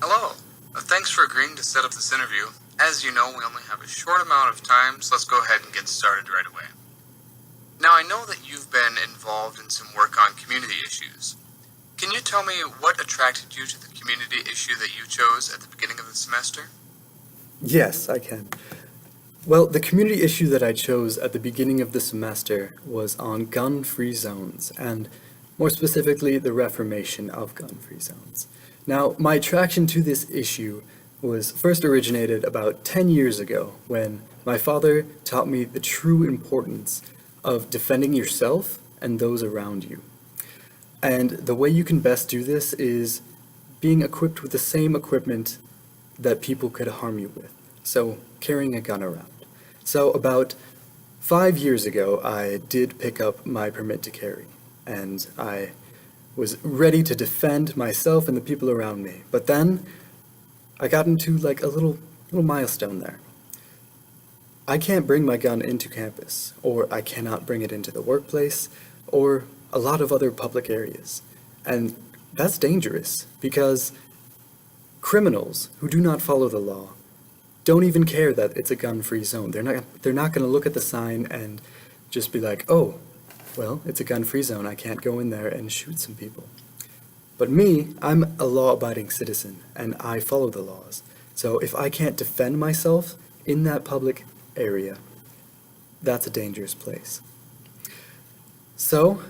Hello. Thanks for agreeing to set up this interview. As you know, we only have a short amount of time, so let's go ahead and get started right away. Now, I know that you've been involved in some work on community issues. Can you tell me what attracted you to the community issue that you chose at the beginning of the semester? Yes, I can. Well, the community issue that I chose at the beginning of the semester was on gun-free zones, and more specifically, the reformation of gun-free zones. Now, my attraction to this issue was first originated about 10 years ago when my father taught me the true importance of defending yourself and those around you. And the way you can best do this is being equipped with the same equipment that people could harm you with. So, carrying a gun around. So, about 5 years ago, I did pick up my permit to carry, and I was ready to defend myself and the people around me. But then I got into like a little milestone there. I can't bring my gun into campus, or I cannot bring it into the workplace, or a lot of other public areas. And that's dangerous because criminals who do not follow the law don't even care that it's a gun-free zone. They're not going to look at the sign and just be like, "Oh, well, it's a gun-free zone. I can't go in there and shoot some people." But me, I'm a law-abiding citizen and I follow the laws. So if I can't defend myself in that public area, that's a dangerous place. So,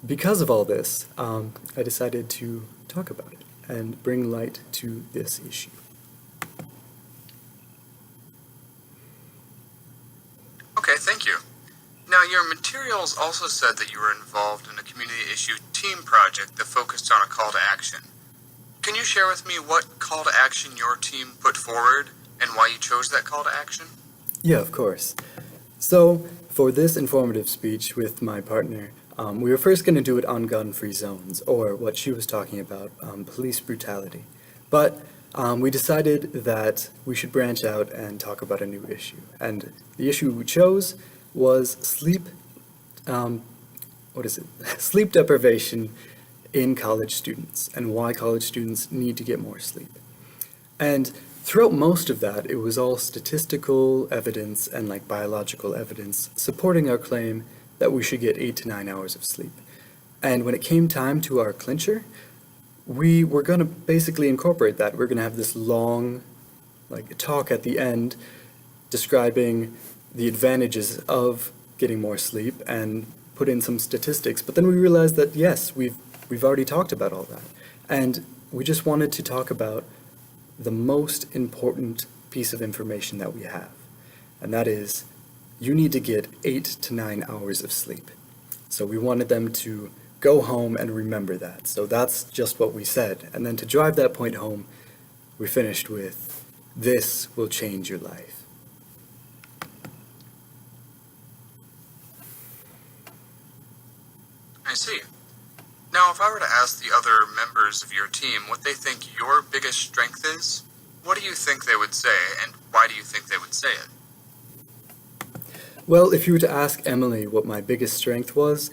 because of all this, I decided to talk about it and bring light to this issue. Okay, thank you. Now, your materials also said that you were involved in a community issue team project that focused on a call to action. Can you share with me what call to action your team put forward and why you chose that call to action? Yeah, of course. So, for this informative speech with my partner, we were first going to do it on gun-free zones, or what she was talking about, police brutality. But we decided that we should branch out and talk about a new issue. And the issue we chose was sleep deprivation in college students, and why college students need to get more sleep. And throughout most of that, it was all statistical evidence and like biological evidence supporting our claim that we should get 8 to 9 hours of sleep. And when it came time to our clincher, we were going to basically incorporate that. We're going to have this long talk at the end describing the advantages of getting more sleep and put in some statistics. But then we realized that yes, we've already talked about all that. And we just wanted to talk about the most important piece of information that we have. And that is, you need to get 8 to 9 hours of sleep. So we wanted them to go home and remember that. So that's just what we said. And then to drive that point home, we finished with, "This will change your life." I see. Now, if I were to ask the other members of your team what they think your biggest strength is, what do you think they would say, and why do you think they would say it? Well, if you were to ask Emily what my biggest strength was,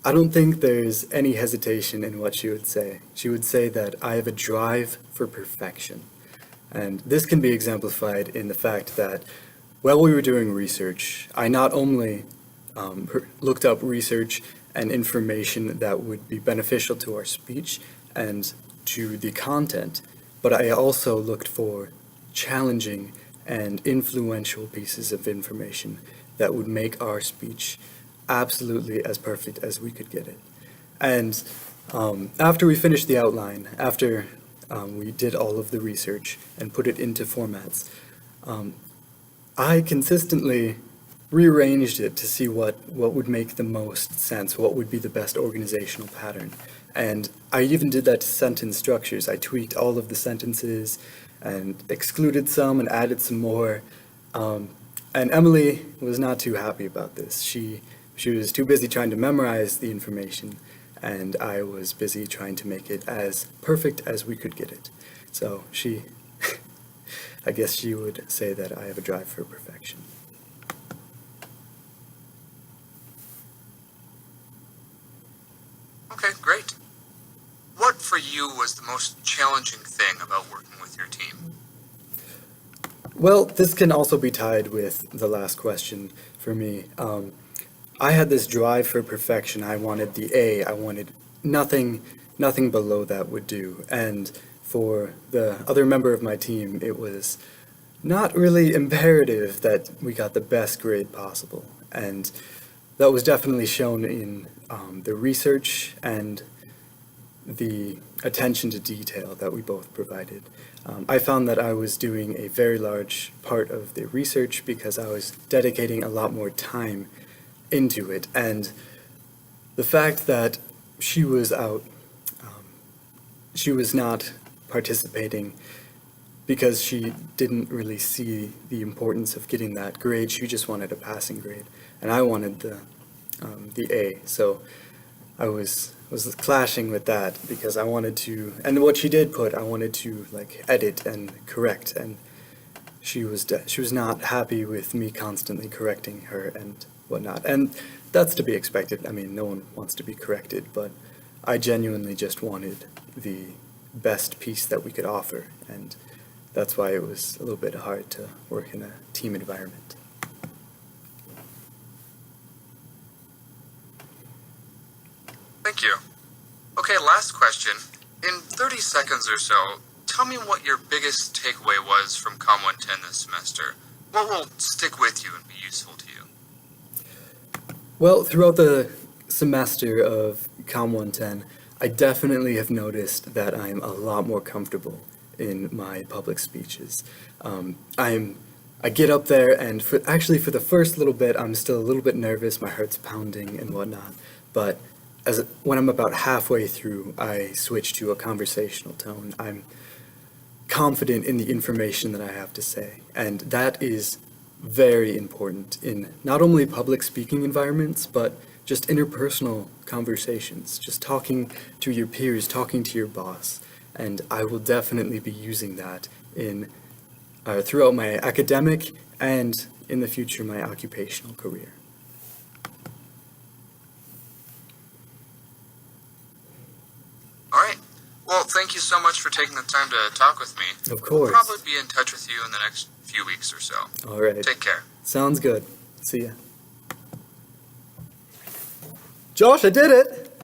I don't think there's any hesitation in what she would say. She would say that I have a drive for perfection. And this can be exemplified in the fact that while we were doing research, I not only looked up research and information that would be beneficial to our speech and to the content, but I also looked for challenging and influential pieces of information that would make our speech absolutely as perfect as we could get it. And after we finished the outline, after we did all of the research and put it into formats, I consistently rearranged it to see what would make the most sense, what would be the best organizational pattern. And I even did that to sentence structures. I tweaked all of the sentences and excluded some and added some more. And Emily was not too happy about this. She was too busy trying to memorize the information, and I was busy trying to make it as perfect as we could get it. So I guess she would say that I have a drive for perfection. Okay, great. What for you was the most challenging thing about working with your team? Well, this can also be tied with the last question for me. I had this drive for perfection. I wanted the A. I wanted nothing below that would do. And for the other member of my team, it was not really imperative that we got the best grade possible. And that was definitely shown in the research and the attention to detail that we both provided. I found that I was doing a very large part of the research because I was dedicating a lot more time into it. And the fact that she was out, she was not participating because she didn't really see the importance of getting that grade. She just wanted a passing grade, and I wanted the A. So I was clashing with that because I wanted to, and what she did put, I wanted to like edit and correct, and she was not happy with me constantly correcting her and whatnot. And that's to be expected. I mean, no one wants to be corrected, but I genuinely just wanted the best piece that we could offer, and that's why it was a little bit hard to work in a team environment. Thank you. Okay, last question. In 30 seconds or so, tell me what your biggest takeaway was from Com 110 this semester. What will stick with you and be useful to you? Well, throughout the semester of Com 110, I definitely have noticed that I'm a lot more comfortable in my public speeches. I get up there, and for the first little bit, I'm still a little bit nervous. My heart's pounding and whatnot. But when I'm about halfway through, I switch to a conversational tone. I'm confident in the information that I have to say, and that is very important in not only public speaking environments, but just interpersonal conversations, just talking to your peers, talking to your boss. And I will definitely be using that throughout my academic and, in the future, my occupational career. All right. Well, thank you so much for taking the time to talk with me. Of course. I'll probably be in touch with you in the next few weeks or so. All right. Take care. Sounds good. See ya. Josh, I did it!